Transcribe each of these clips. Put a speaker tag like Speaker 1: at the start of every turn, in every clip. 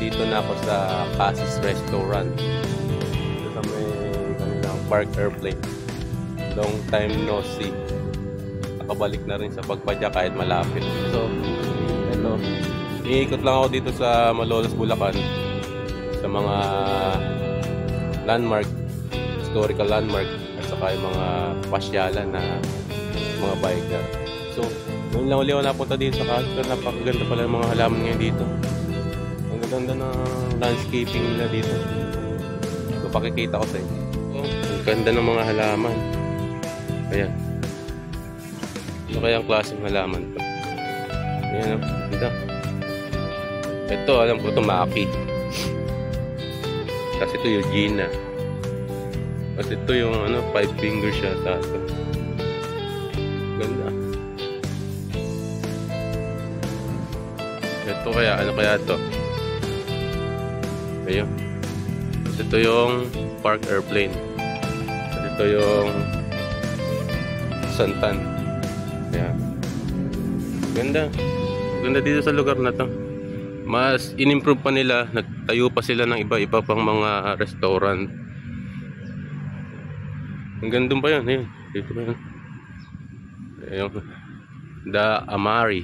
Speaker 1: nandito na ako sa Cassis Restaurant. Ito sa may kanilang Park Airplane. Long time no see. Nakabalik na rin sa pagpadya kahit malapit. So, ito. Iikot lang ako dito sa Malolos, Bulacan. Sa mga landmark, historical landmark, at saka yung mga pasyalan na mga biker. So, ngayon lang uli ako napunta dito sa Cassis. Pero napakaganda pala ng mga halaman ngayon dito. Ang ganda ng landscaping nila dito. So, pakikita ko sa inyo. Ang ganda ng mga halaman. Ayan. Ano kaya ang klaseng halaman to? Ayan, ganda. Ito, alam ko ito, Maki. Kasi ito Eugenia. Kasi ito yung 5 fingers siya. Ganda. Ito kaya, ano kaya ito? Ayun. Kasi ito yung Park Airplane. Kasi ito yung Santan. Ayan. Ganda. Ganda dito sa lugar na to. Mas in-improve pa nila. Nagtayo pa sila ng iba-iba pang mga restaurant. Ang ganda pa yun. Ayun. Dito pa yun. Ayun. The Amari.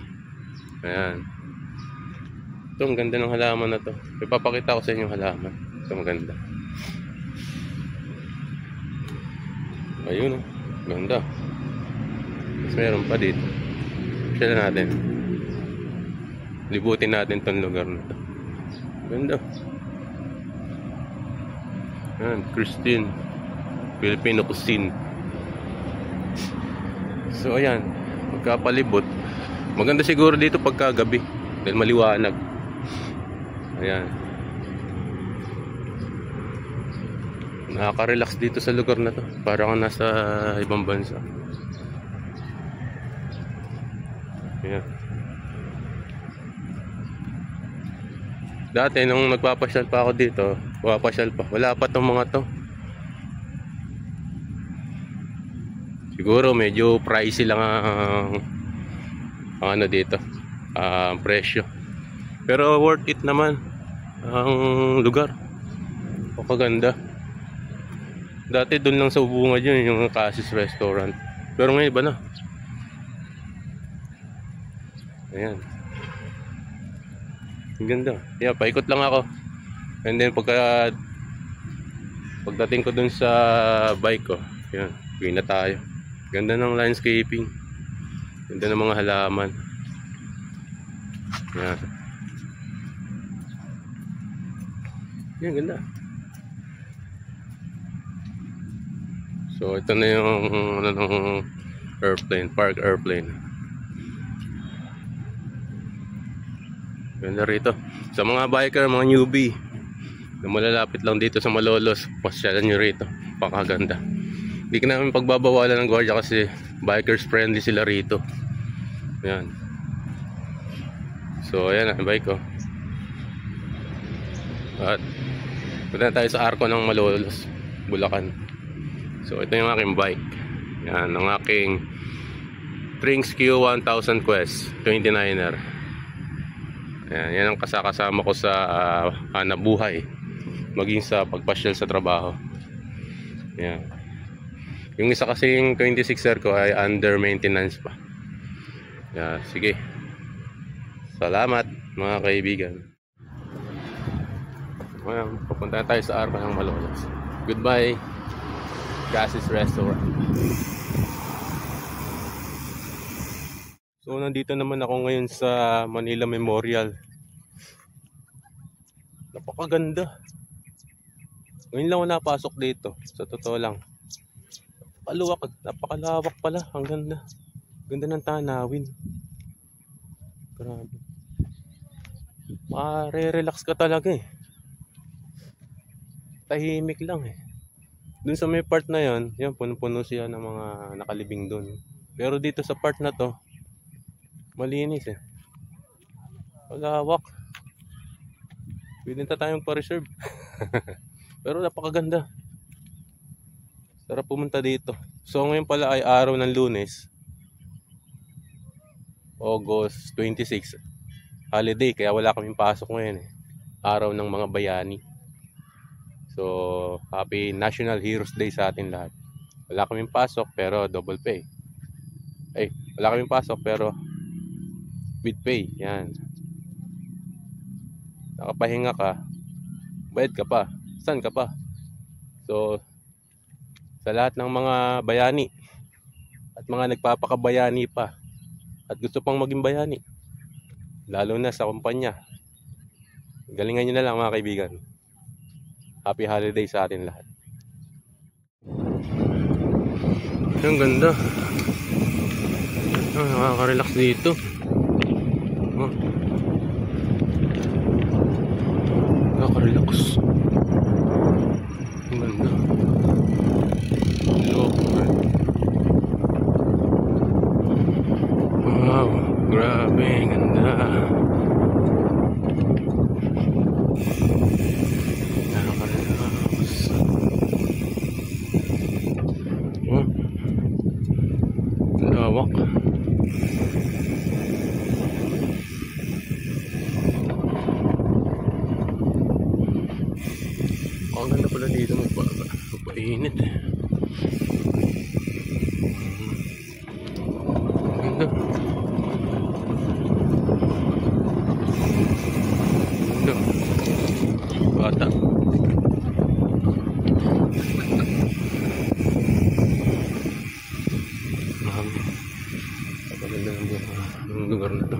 Speaker 1: Ayan. Ito, ang ganda ng halaman na to. Ipapakita ko sa inyo yung halaman. Ito, ang ganda. Ayun. Ganda. Mas meron pa dito. Share natin. Libutin natin tong lugar na to. Ganda. Ayan, Christine. Filipino cuisine. So ayan, pagkapalibot. Maganda siguro dito pagkagabi dahil maliwanag. Ayan. Nakaka-relax dito sa lugar na to. Parang nasa ibang bansa. Ayan. Dati nung nagpapasyal pa ako dito, wala pa tong mga to. Siguro medyo pricey lang ang dito, ang presyo. Pero worth it naman ang lugar. Napakaganda. Dati doon lang sa Ubungad yun, yung Cassis Restaurant. Pero ngayon iba na. Ayan. Ang ganda. Yeah, paikot lang ako. And then pagdating ko dun sa bike ko, yan, uwi na tayo. Ganda ng landscaping. Ganda ng mga halaman. Yan. Yan, ganda. So ito na yung airplane, Park Airplane. Ganda rito. Sa mga biker, mga newbie na malalapit lang dito sa Malolos, pasyalan nyo rito. Pakaganda. Hindi ka namin pagbabawalan ng gwardiya kasi bikers friendly sila rito. Ayan. So ayan ang bike ko. At punta tayo sa Arco ng Malolos, Bulacan. So ito yung aking bike. Yan, ang aking Trinx Q1000 Quest 29er. Ayan, yan ang kasama ko sa hanap buhay, maging sa pagpasyal sa trabaho. Ayan. Yung isa kasing 26er ko ay under maintenance pa. Ayan, sige. Salamat mga kaibigan. Ayan, pupunta tayo sa Arco ng Malolos. Goodbye, Cassis Restaurant. So nandito naman ako ngayon sa Manila Memorial. Napakaganda. Ngayon lang ako napasok dito. Sa totoo lang. Napakalawak pala. Ang ganda. Ganda ng tanawin. Grabe. Mare-relax ka talaga eh. Tahimik lang eh. Dun sa may part na yon, yan puno-puno siya ng mga nakalibing dun. Pero dito sa part na to, malinis eh. Malawak. Pwede na tayong pa-reserve. Pero napakaganda. Sarap pumunta dito. So ngayon pala ay araw ng Lunes, August 26. Holiday, kaya wala kaming pasok ngayon eh. araw ng mga bayani. So, happy National Heroes Day sa atin lahat. Wala kaming pasok pero double pay. Ay, wala kaming pasok pero with pay. Yan. Nakapahinga ka, bayad ka pa. Saan ka pa? So, sa lahat ng mga bayani at mga nagpapakabayani pa at gusto pang maging bayani, lalo na sa kumpanya, galingan nyo na lang mga kaibigan. Happy holiday sa atin lahat. Ang ganda. Nakaka-relax dito. Oh. Nakaka-relax. Ang ganda. Wow, grabe, ang ganda. Nakaka-relax. Oh. Lawak. Ang ganda pala dito, magpainit eh. Ang ganda. Bata. Napaganda ng lugar na to.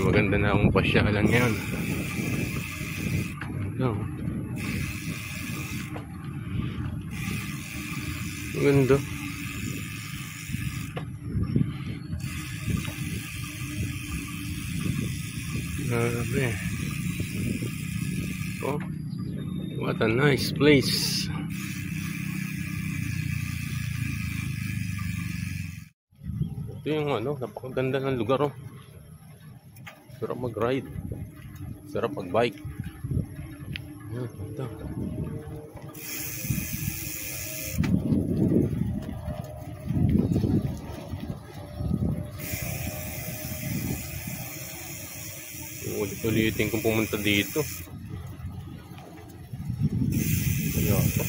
Speaker 1: Maganda na akong pasyalan ngayon. Ganda. Grabe. Oh, what a nice place. Ito yung napakaganda ng lugar. Oh, sarap mag-ride, sarap mag-bike. Ito. Ulit-ulitin kung pumunta dito. Kaya ito.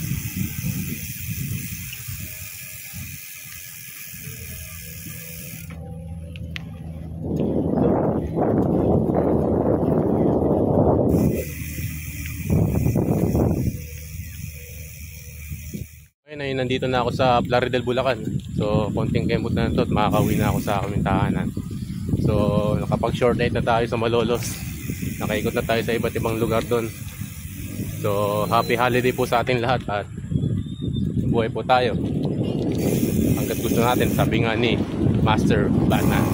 Speaker 1: Ay, nandito na ako sa Plaridel, Bulacan. So, konting kemot na ito at makakauwi na ako sa aming tahanan. So, nakapag short ride na tayo sa Malolos. Nakaikot na tayo sa iba't ibang lugar doon. So, happy holiday po sa atin lahat at buhay po tayo hanggat gusto natin, sabi nga ni Master Batman.